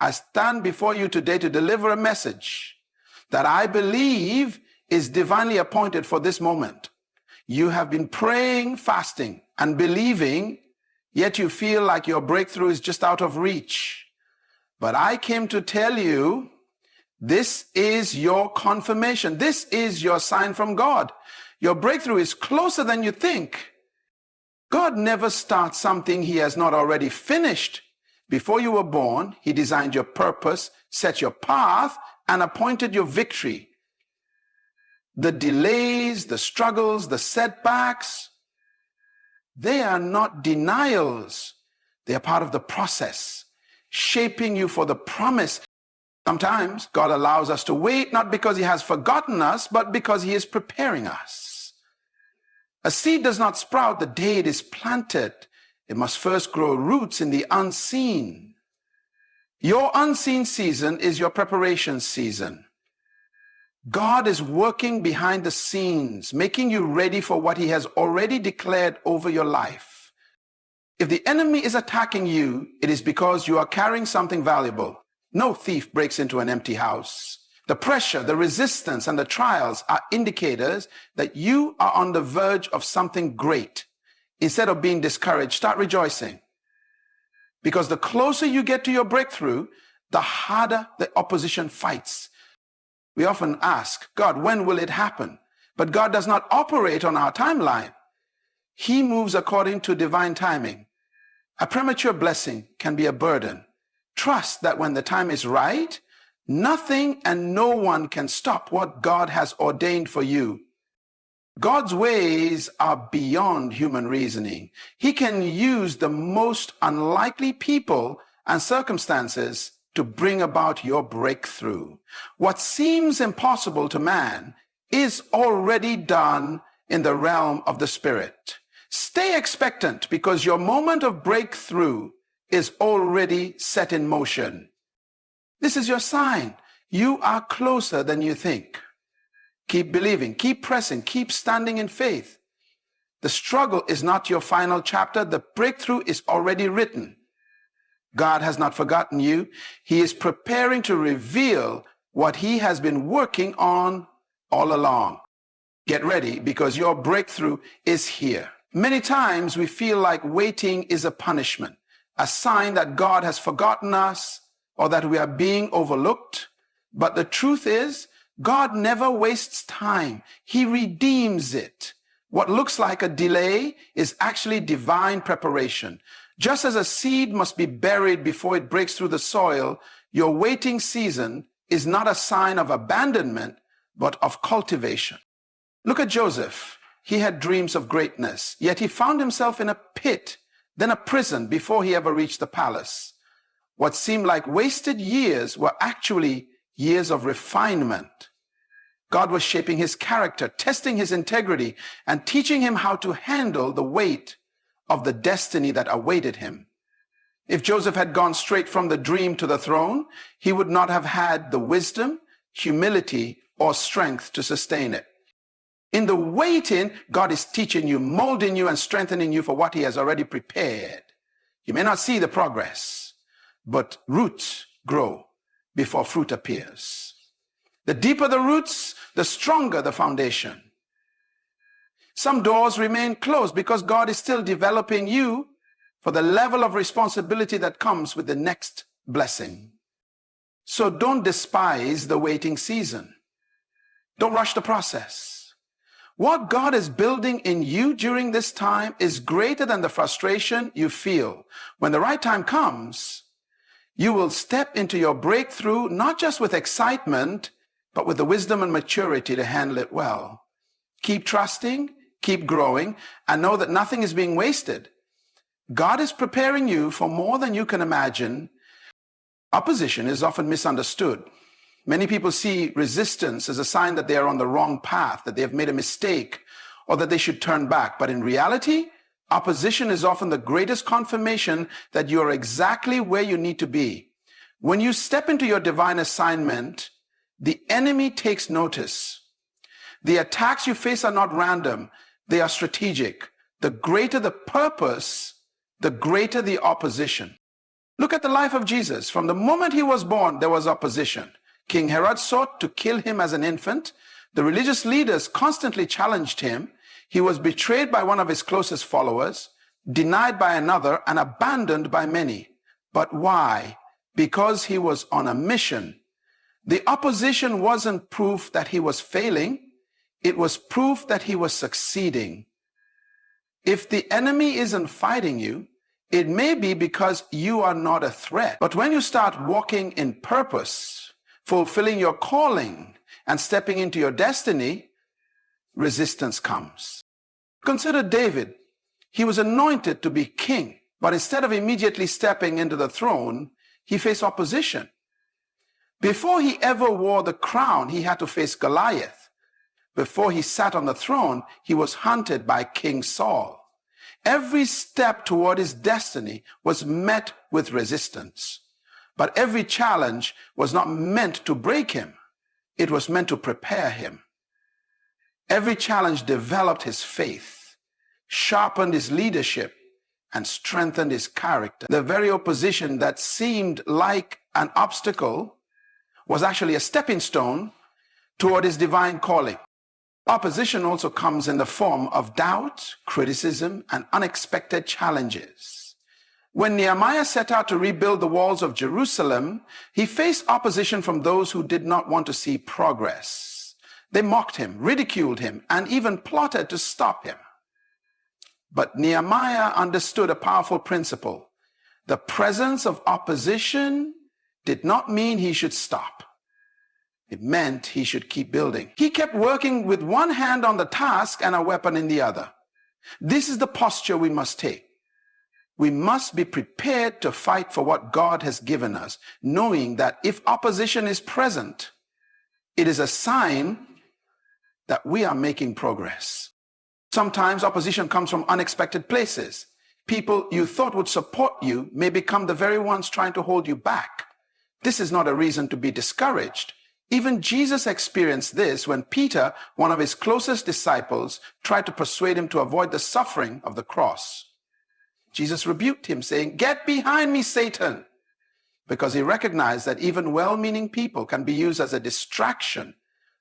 I stand before you today to deliver a message that I believe is divinely appointed for this moment. You have been praying, fasting, and believing, yet you feel like your breakthrough is just out of reach. But I came to tell you, this is your confirmation. This is your sign from God. Your breakthrough is closer than you think. God never starts something he has not already finished. Before you were born, he designed your purpose, set your path, and appointed your victory. The delays, the struggles, the setbacks, they are not denials. They are part of the process, shaping you for the promise. Sometimes God allows us to wait, not because he has forgotten us, but because he is preparing us. A seed does not sprout the day it is planted. It must first grow roots in the unseen. Your unseen season is your preparation season. God is working behind the scenes, making you ready for what he has already declared over your life. If the enemy is attacking you, it is because you are carrying something valuable. No thief breaks into an empty house. The pressure, the resistance, and the trials are indicators that you are on the verge of something great. Instead of being discouraged, start rejoicing. Because the closer you get to your breakthrough, the harder the opposition fights. We often ask, God, when will it happen? But God does not operate on our timeline. He moves according to divine timing. A premature blessing can be a burden. Trust that when the time is right, nothing and no one can stop what God has ordained for you. God's ways are beyond human reasoning. He can use the most unlikely people and circumstances to bring about your breakthrough. What seems impossible to man is already done in the realm of the Spirit. Stay expectant because your moment of breakthrough is already set in motion. This is your sign. You are closer than you think. Keep believing, keep pressing, keep standing in faith. The struggle is not your final chapter. The breakthrough is already written. God has not forgotten you. He is preparing to reveal what he has been working on all along. Get ready because your breakthrough is here. Many times we feel like waiting is a punishment, a sign that God has forgotten us or that we are being overlooked. But the truth is, God never wastes time. He redeems it. What looks like a delay is actually divine preparation. Just as a seed must be buried before it breaks through the soil, your waiting season is not a sign of abandonment, but of cultivation. Look at Joseph. He had dreams of greatness, yet he found himself in a pit, then a prison before he ever reached the palace. What seemed like wasted years were actually years of refinement. God was shaping his character, testing his integrity, and teaching him how to handle the weight of the destiny that awaited him. If Joseph had gone straight from the dream to the throne, he would not have had the wisdom, humility, or strength to sustain it. In the waiting, God is teaching you, molding you, and strengthening you for what he has already prepared. You may not see the progress, but roots grow before fruit appears. The deeper the roots, the stronger the foundation. Some doors remain closed because God is still developing you for the level of responsibility that comes with the next blessing. So don't despise the waiting season. Don't rush the process. What God is building in you during this time is greater than the frustration you feel. When the right time comes, you will step into your breakthrough not just with excitement, but with the wisdom and maturity to handle it well. Keep trusting, keep growing, and know that nothing is being wasted. God is preparing you for more than you can imagine. Opposition is often misunderstood. Many people see resistance as a sign that they are on the wrong path, that they have made a mistake, or that they should turn back. But in reality, opposition is often the greatest confirmation that you are exactly where you need to be. When you step into your divine assignment, the enemy takes notice. The attacks you face are not random. They are strategic. The greater the purpose, the greater the opposition. Look at the life of Jesus. From the moment he was born, there was opposition. King Herod sought to kill him as an infant. The religious leaders constantly challenged him. He was betrayed by one of his closest followers, denied by another, and abandoned by many. But why? Because he was on a mission. The opposition wasn't proof that he was failing. It was proof that he was succeeding. If the enemy isn't fighting you, it may be because you are not a threat. But when you start walking in purpose, fulfilling your calling, and stepping into your destiny, resistance comes. Consider David. He was anointed to be king, but instead of immediately stepping into the throne, he faced opposition. Before he ever wore the crown, he had to face Goliath. Before he sat on the throne, he was hunted by King Saul. Every step toward his destiny was met with resistance. But every challenge was not meant to break him. It was meant to prepare him. Every challenge developed his faith, sharpened his leadership, and strengthened his character. The very opposition that seemed like an obstacle was actually a stepping stone toward his divine calling. Opposition also comes in the form of doubt, criticism, and unexpected challenges. When Nehemiah set out to rebuild the walls of Jerusalem, he faced opposition from those who did not want to see progress. They mocked him, ridiculed him, and even plotted to stop him. But Nehemiah understood a powerful principle. The presence of opposition did not mean he should stop. It meant he should keep building. He kept working with one hand on the task and a weapon in the other. This is the posture we must take. We must be prepared to fight for what God has given us, knowing that if opposition is present, it is a sign that we are making progress. Sometimes opposition comes from unexpected places. People you thought would support you may become the very ones trying to hold you back. This is not a reason to be discouraged. Even Jesus experienced this when Peter, one of his closest disciples, tried to persuade him to avoid the suffering of the cross. Jesus rebuked him, saying, "Get behind me, Satan," because he recognized that even well-meaning people can be used as a distraction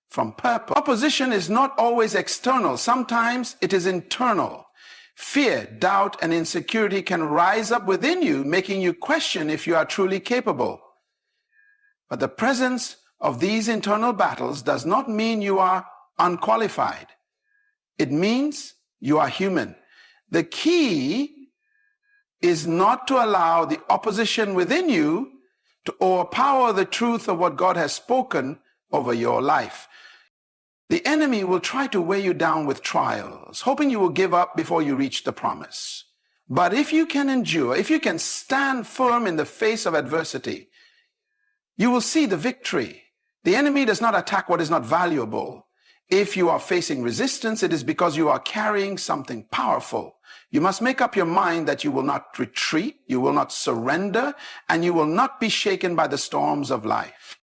from purpose. Opposition is not always external. Sometimes it is internal. Fear, doubt, and insecurity can rise up within you, making you question if you are truly capable. But the presence of these internal battles does not mean you are unqualified. It means you are human. The key is not to allow the opposition within you to overpower the truth of what God has spoken over your life. The enemy will try to weigh you down with trials, hoping you will give up before you reach the promise. But if you can endure, if you can stand firm in the face of adversity, you will see the victory. The enemy does not attack what is not valuable. If you are facing resistance, it is because you are carrying something powerful. You must make up your mind that you will not retreat, you will not surrender, and you will not be shaken by the storms of life.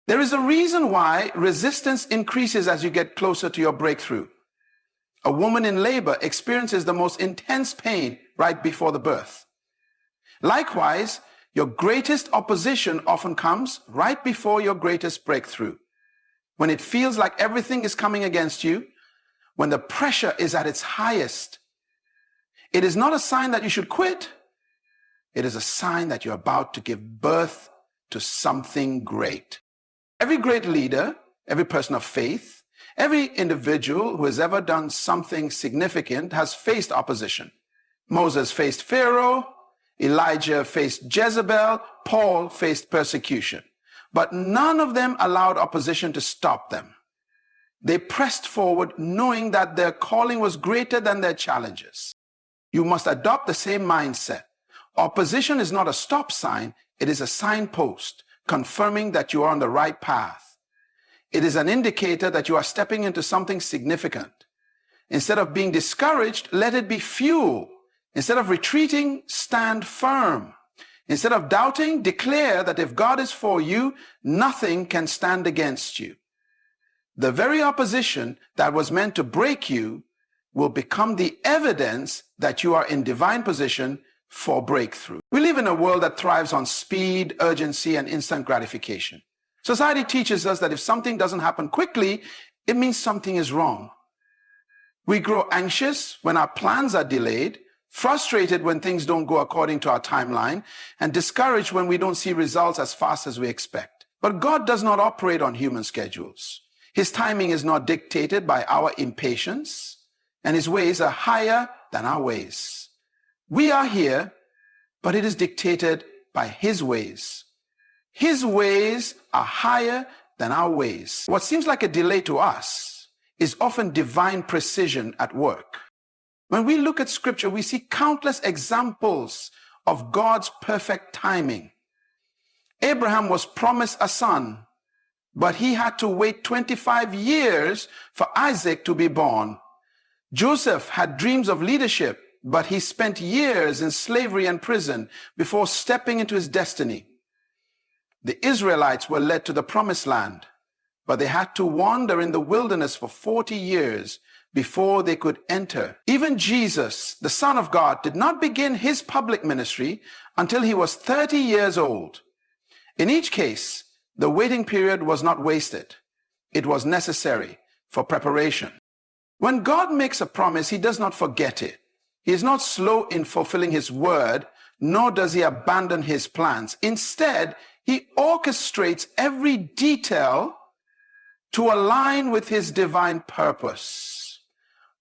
There is a reason why resistance increases as you get closer to your breakthrough. A woman in labor experiences the most intense pain right before the birth. Likewise, your greatest opposition often comes right before your greatest breakthrough. When it feels like everything is coming against you, when the pressure is at its highest, it is not a sign that you should quit. It is a sign that you're about to give birth to something great. Every great leader, every person of faith, every individual who has ever done something significant has faced opposition. Moses faced Pharaoh, Elijah faced Jezebel, Paul faced persecution. But none of them allowed opposition to stop them. They pressed forward knowing that their calling was greater than their challenges. You must adopt the same mindset. Opposition is not a stop sign, it is a signpost confirming that you are on the right path. It is an indicator that you are stepping into something significant. Instead of being discouraged, let it be fuel. Instead of retreating, stand firm. Instead of doubting, declare that if God is for you, nothing can stand against you. The very opposition that was meant to break you will become the evidence that you are in divine position for breakthrough. We live in a world that thrives on speed, urgency, and instant gratification. Society teaches us that if something doesn't happen quickly, it means something is wrong. We grow anxious when our plans are delayed, frustrated when things don't go according to our timeline, and discouraged when we don't see results as fast as we expect. But God does not operate on human schedules. His timing is not dictated by our impatience, and his ways are higher than our ways. We are here, but it is dictated by his ways. His ways are higher than our ways. What seems like a delay to us is often divine precision at work. When we look at scripture, we see countless examples of God's perfect timing. Abraham was promised a son, but he had to wait 25 years for Isaac to be born. Joseph had dreams of leadership, but he spent years in slavery and prison before stepping into his destiny. The Israelites were led to the promised land, but they had to wander in the wilderness for 40 years before they could enter. Even Jesus, the Son of God, did not begin his public ministry until he was 30 years old. In each case, the waiting period was not wasted. It was necessary for preparation. When God makes a promise, he does not forget it. He is not slow in fulfilling his word, nor does he abandon his plans. Instead, he orchestrates every detail to align with his divine purpose.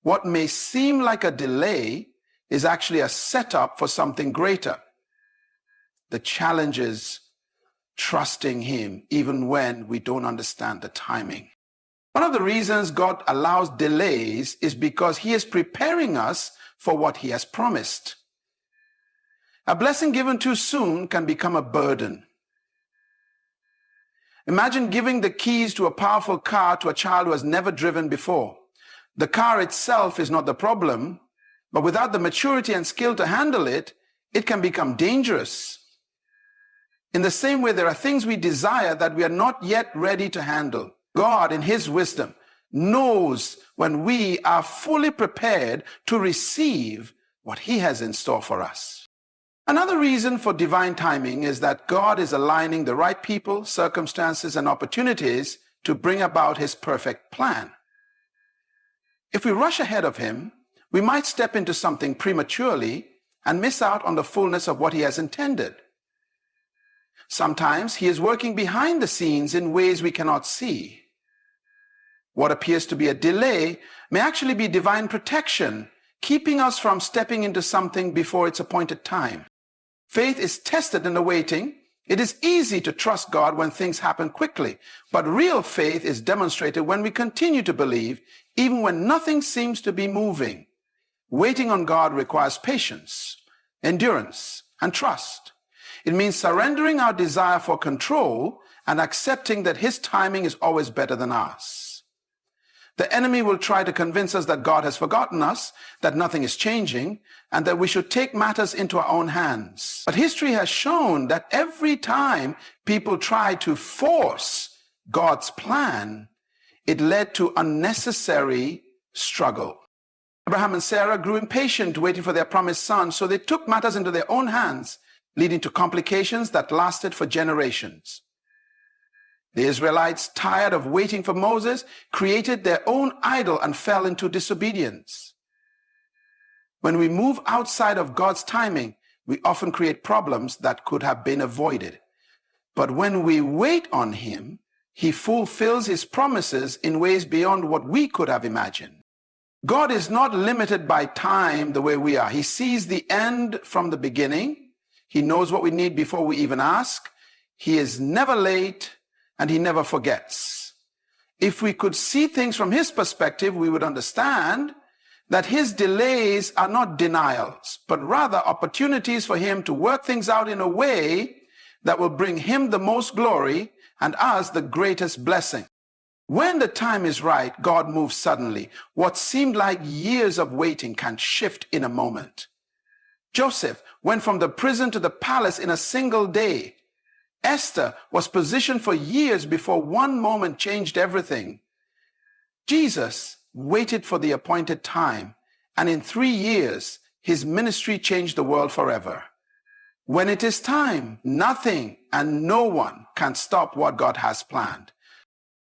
What may seem like a delay is actually a setup for something greater. The challenge is trusting him even when we don't understand the timing. One of the reasons God allows delays is because he is preparing us for what he has promised. A blessing given too soon can become a burden. Imagine giving the keys to a powerful car to a child who has never driven before. The car itself is not the problem, but without the maturity and skill to handle it, it can become dangerous. In the same way, there are things we desire that we are not yet ready to handle. God, in his wisdom, knows when we are fully prepared to receive what he has in store for us. Another reason for divine timing is that God is aligning the right people, circumstances, and opportunities to bring about his perfect plan. If we rush ahead of him, we might step into something prematurely and miss out on the fullness of what he has intended. Sometimes he is working behind the scenes in ways we cannot see. What appears to be a delay may actually be divine protection, keeping us from stepping into something before its appointed time. Faith is tested in the waiting. It is easy to trust God when things happen quickly, but real faith is demonstrated when we continue to believe, even when nothing seems to be moving. Waiting on God requires patience, endurance, and trust. It means surrendering our desire for control and accepting that his timing is always better than ours. The enemy will try to convince us that God has forgotten us, that nothing is changing, and that we should take matters into our own hands. But history has shown that every time people try to force God's plan, it led to unnecessary struggle. Abraham and Sarah grew impatient waiting for their promised son, so they took matters into their own hands, leading to complications that lasted for generations. The Israelites, tired of waiting for Moses, created their own idol and fell into disobedience. When we move outside of God's timing, we often create problems that could have been avoided. But when we wait on him, he fulfills his promises in ways beyond what we could have imagined. God is not limited by time the way we are. He sees the end from the beginning. He knows what we need before we even ask. He is never late, and he never forgets. If we could see things from his perspective, we would understand that his delays are not denials, but rather opportunities for him to work things out in a way that will bring him the most glory and us the greatest blessing. When the time is right, God moves suddenly. What seemed like years of waiting can shift in a moment. Joseph went from the prison to the palace in a single day. Esther was positioned for years before one moment changed everything. Jesus waited for the appointed time, and in 3 years, his ministry changed the world forever. When it is time, nothing and no one can stop what God has planned.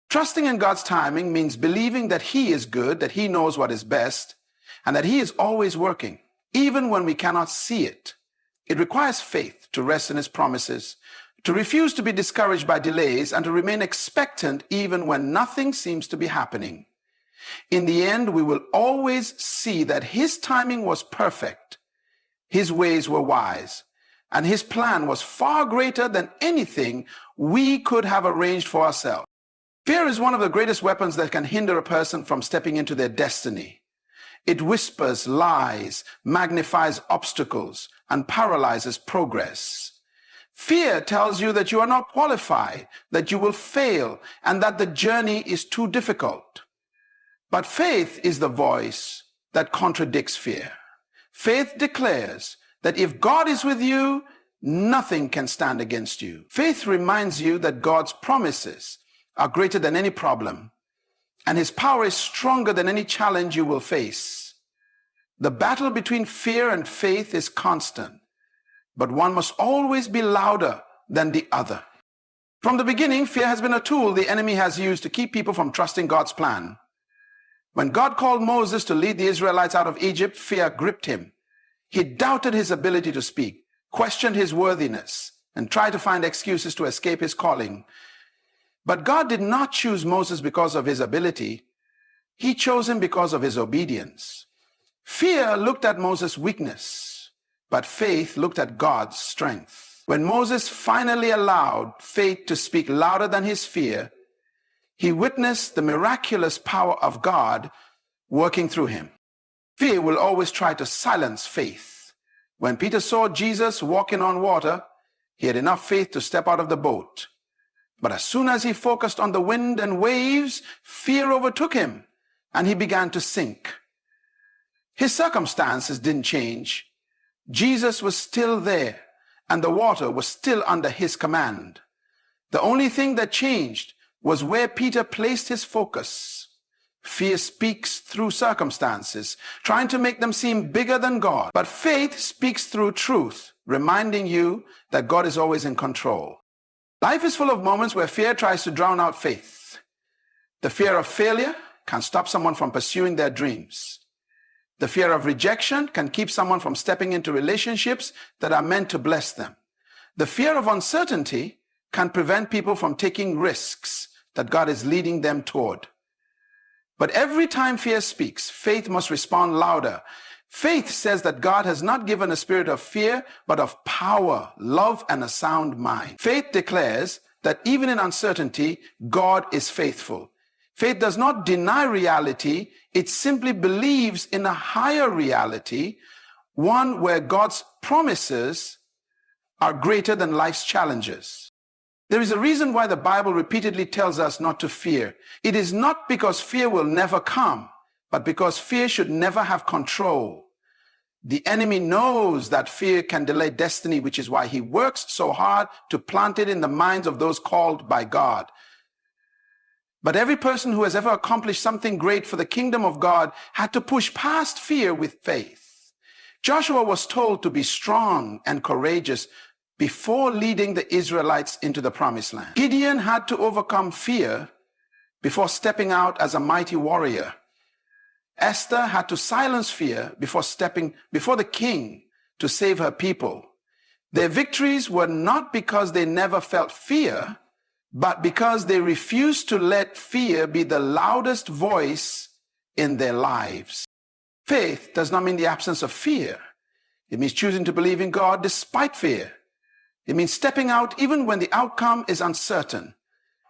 Trusting in God's timing means believing that he is good, that he knows what is best, and that he is always working, even when we cannot see it. It requires faith to rest in his promises, to refuse to be discouraged by delays, and to remain expectant even when nothing seems to be happening. In the end, we will always see that his timing was perfect, his ways were wise, and his plan was far greater than anything we could have arranged for ourselves. Fear is one of the greatest weapons that can hinder a person from stepping into their destiny. It whispers lies, magnifies obstacles, and paralyzes progress. Fear tells you that you are not qualified, that you will fail, and that the journey is too difficult. But faith is the voice that contradicts fear. Faith declares that if God is with you, nothing can stand against you. Faith reminds you that God's promises are greater than any problem, and his power is stronger than any challenge you will face. The battle between fear and faith is constant, but one must always be louder than the other. From the beginning, fear has been a tool the enemy has used to keep people from trusting God's plan. When God called Moses to lead the Israelites out of Egypt, fear gripped him. He doubted his ability to speak, questioned his worthiness, and tried to find excuses to escape his calling. But God did not choose Moses because of his ability. He chose him because of his obedience. Fear looked at Moses' weakness, but faith looked at God's strength. When Moses finally allowed faith to speak louder than his fear, he witnessed the miraculous power of God working through him. Fear will always try to silence faith. When Peter saw Jesus walking on water, he had enough faith to step out of the boat. But as soon as he focused on the wind and waves, fear overtook him, and he began to sink. His circumstances didn't change. Jesus was still there, and the water was still under his command. The only thing that changed was where Peter placed his focus. Fear speaks through circumstances, trying to make them seem bigger than God. But faith speaks through truth, reminding you that God is always in control. Life is full of moments where fear tries to drown out faith. The fear of failure can stop someone from pursuing their dreams. The fear of rejection can keep someone from stepping into relationships that are meant to bless them. The fear of uncertainty can prevent people from taking risks that God is leading them toward. But every time fear speaks, faith must respond louder. Faith says that God has not given a spirit of fear, but of power, love, and a sound mind. Faith declares that even in uncertainty, God is faithful. Faith does not deny reality. It simply believes in a higher reality, one where God's promises are greater than life's challenges. There is a reason why the Bible repeatedly tells us not to fear. It is not because fear will never come, but because fear should never have control. The enemy knows that fear can delay destiny, which is why he works so hard to plant it in the minds of those called by God. But every person who has ever accomplished something great for the kingdom of God had to push past fear with faith. Joshua was told to be strong and courageous before leading the Israelites into the promised land. Gideon had to overcome fear before stepping out as a mighty warrior. Esther had to silence fear before stepping before the king to save her people. Their victories were not because they never felt fear, but because they refused to let fear be the loudest voice in their lives. Faith does not mean the absence of fear. It means choosing to believe in God despite fear. It means stepping out even when the outcome is uncertain.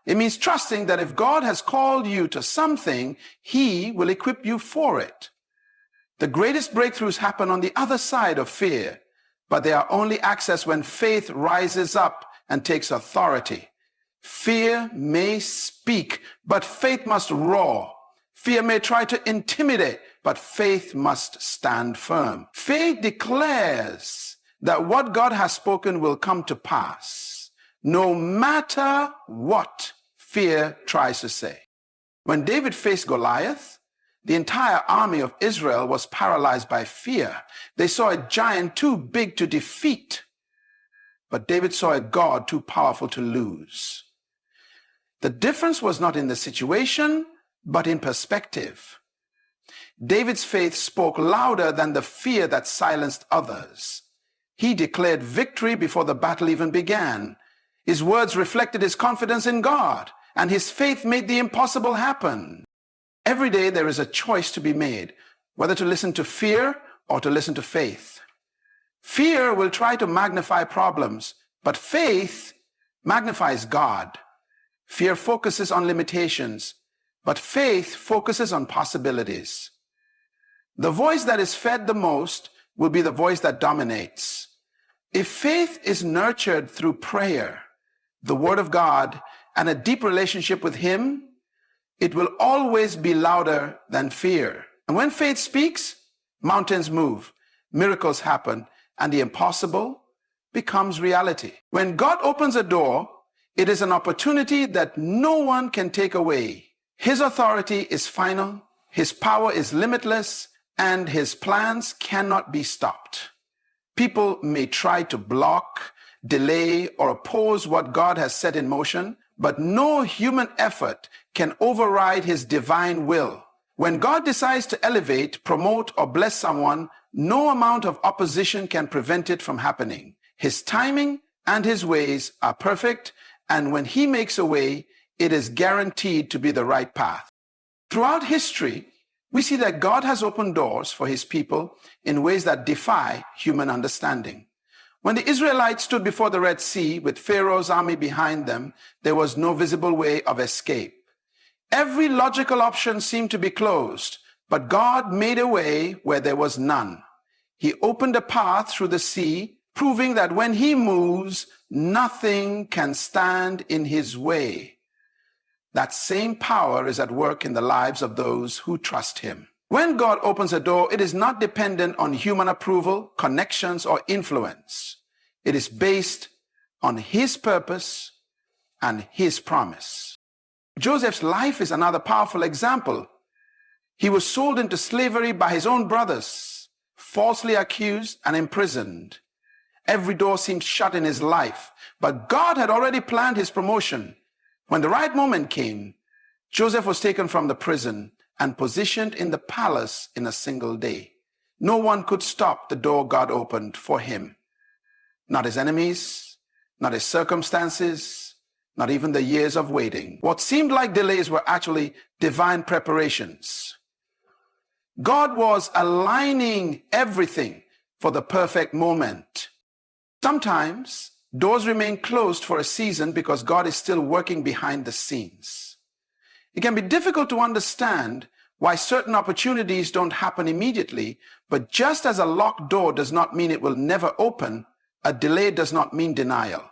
It means trusting that if God has called you to something, he will equip you for it. The greatest breakthroughs happen on the other side of fear, but they are only accessed when faith rises up and takes authority. Fear may speak, but faith must roar. Fear may try to intimidate, but faith must stand firm. Faith declares that what God has spoken will come to pass, no matter what fear tries to say. When David faced Goliath, The entire army of Israel was paralyzed by fear. They saw a giant too big to defeat, but David saw a God too powerful to lose. The difference was not in the situation, but in perspective. David's faith spoke louder than the fear that silenced others. He declared victory before the battle even began. His words reflected his confidence in God, and his faith made the impossible happen. Every day there is a choice to be made, whether to listen to fear or to listen to faith. Fear will try to magnify problems, but faith magnifies God. Fear focuses on limitations, but faith focuses on possibilities. The voice that is fed the most will be the voice that dominates. If faith is nurtured through prayer, the Word of God, and a deep relationship with Him, it will always be louder than fear. And when faith speaks, mountains move, miracles happen, and the impossible becomes reality. When God opens a door, it is an opportunity that no one can take away. His authority is final, His power is limitless, and His plans cannot be stopped. People may try to block, delay, or oppose what God has set in motion, but no human effort can override His divine will. When God decides to elevate, promote, or bless someone, no amount of opposition can prevent it from happening. His timing and His ways are perfect, and when He makes a way, it is guaranteed to be the right path. Throughout history, we see that God has opened doors for His people in ways that defy human understanding. When the Israelites stood before the Red Sea with Pharaoh's army behind them, there was no visible way of escape. Every logical option seemed to be closed, but God made a way where there was none. He opened a path through the sea, proving that when He moves, nothing can stand in His way. That same power is at work in the lives of those who trust Him. When God opens a door, it is not dependent on human approval, connections, or influence. It is based on His purpose and His promise. Joseph's life is another powerful example. He was sold into slavery by his own brothers, falsely accused and imprisoned. Every door seemed shut in his life, but God had already planned his promotion. When the right moment came, Joseph was taken from the prison and positioned in the palace in a single day. No one could stop the door God opened for him. Not his enemies, not his circumstances, not even the years of waiting. What seemed like delays were actually divine preparations. God was aligning everything for the perfect moment. Sometimes doors remain closed for a season because God is still working behind the scenes. It can be difficult to understand why certain opportunities don't happen immediately, but just as a locked door does not mean it will never open, a delay does not mean denial.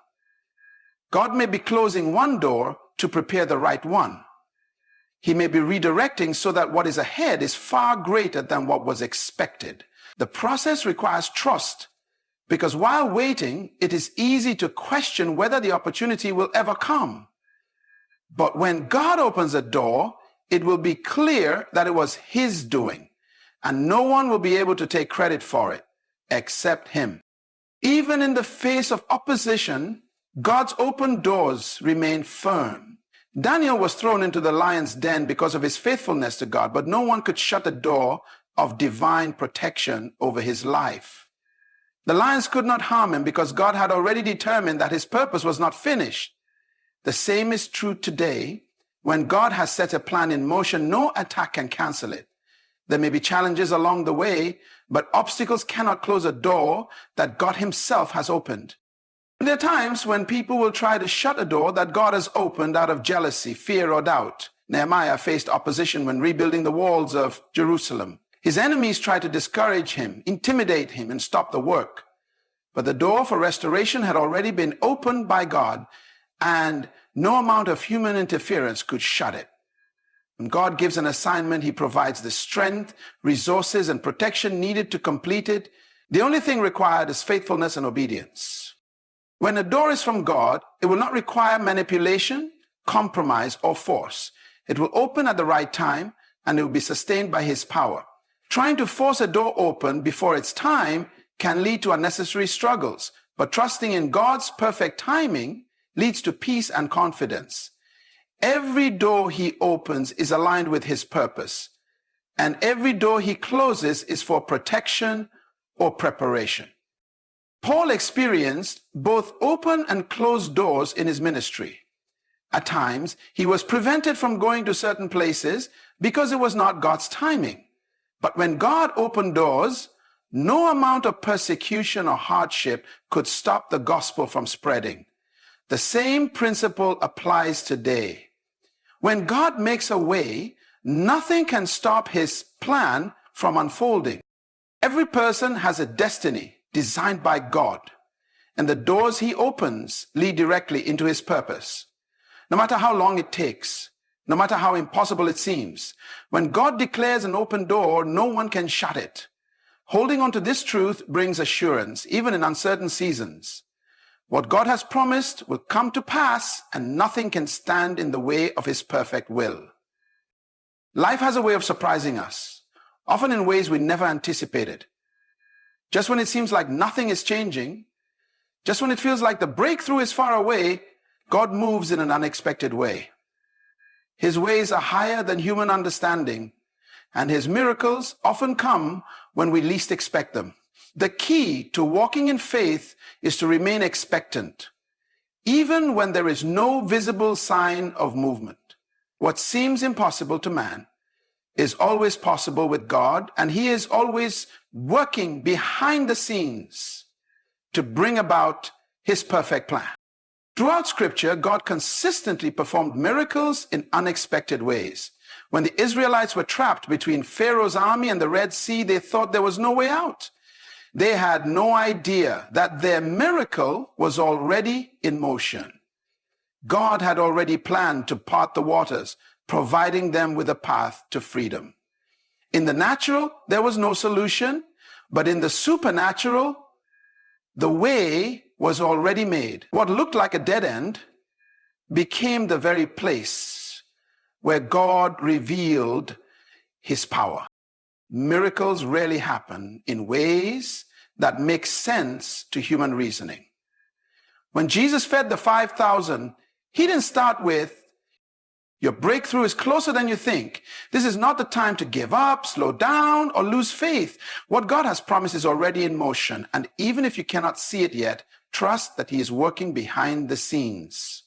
God may be closing one door to prepare the right one. He may be redirecting so that what is ahead is far greater than what was expected. The process requires trust, because while waiting, it is easy to question whether the opportunity will ever come. But when God opens a door, it will be clear that it was His doing, and no one will be able to take credit for it except Him. Even in the face of opposition, God's open doors remain firm. Daniel was thrown into the lion's den because of his faithfulness to God, but no one could shut the door of divine protection over his life. The lions could not harm him because God had already determined that his purpose was not finished. The same is true today. When God has set a plan in motion, no attack can cancel it. There may be challenges along the way, but obstacles cannot close a door that God Himself has opened. There are times when people will try to shut a door that God has opened out of jealousy, fear, or doubt. Nehemiah faced opposition when rebuilding the walls of Jerusalem. His enemies tried to discourage him, intimidate him, and stop the work. But the door for restoration had already been opened by God, and no amount of human interference could shut it. When God gives an assignment, He provides the strength, resources, and protection needed to complete it. The only thing required is faithfulness and obedience. When a door is from God, it will not require manipulation, compromise, or force. It will open at the right time, and it will be sustained by his power. Trying to force a door open before its time can lead to unnecessary struggles, but trusting in God's perfect timing leads to peace and confidence. Every door he opens is aligned with his purpose, and every door he closes is for protection or preparation. Paul experienced both open and closed doors in his ministry. At times, he was prevented from going to certain places because it was not God's timing. But when God opened doors, no amount of persecution or hardship could stop the gospel from spreading. The same principle applies today. When God makes a way, nothing can stop his plan from unfolding. Every person has a destiny designed by God, and the doors he opens lead directly into his purpose. No matter how long it takes, no matter how impossible it seems, when God declares an open door, no one can shut it. Holding on to this truth brings assurance, even in uncertain seasons. What God has promised will come to pass, and nothing can stand in the way of his perfect will. Life has a way of surprising us, often in ways we never anticipated. Just when it seems like nothing is changing, just when it feels like the breakthrough is far away, God moves in an unexpected way. His ways are higher than human understanding, and his miracles often come when we least expect them. The key to walking in faith is to remain expectant, even when there is no visible sign of movement. What seems impossible to man is always possible with God, and he is always working behind the scenes to bring about his perfect plan. Throughout Scripture, God consistently performed miracles in unexpected ways. When the Israelites were trapped between Pharaoh's army and the Red Sea, they thought there was no way out. They had no idea that their miracle was already in motion. God had already planned to part the waters, providing them with a path to freedom. In the natural, there was no solution, but in the supernatural, the way was already made. What looked like a dead end became the very place where God revealed his power. Miracles rarely happen in ways that make sense to human reasoning. When Jesus fed the 5,000, he didn't start with, "Your breakthrough is closer than you think. This is not the time to give up, slow down, or lose faith. What God has promised is already in motion, and even if you cannot see it yet, trust that he is working behind the scenes."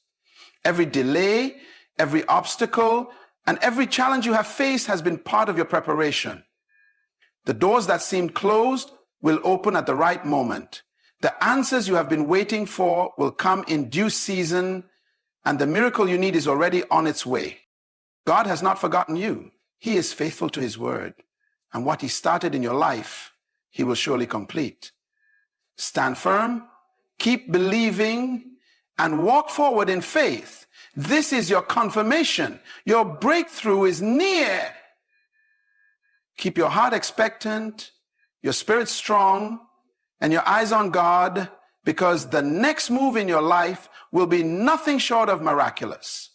Every delay, every obstacle, and every challenge you have faced has been part of your preparation. The doors that seemed closed will open at the right moment. The answers you have been waiting for will come in due season, and the miracle you need is already on its way. God has not forgotten you. He is faithful to his word, and what he started in your life, he will surely complete. Stand firm, keep believing, and walk forward in faith. This is your confirmation. Your breakthrough is near. Keep your heart expectant, your spirit strong, and your eyes on God, because the next move in your life will be nothing short of miraculous.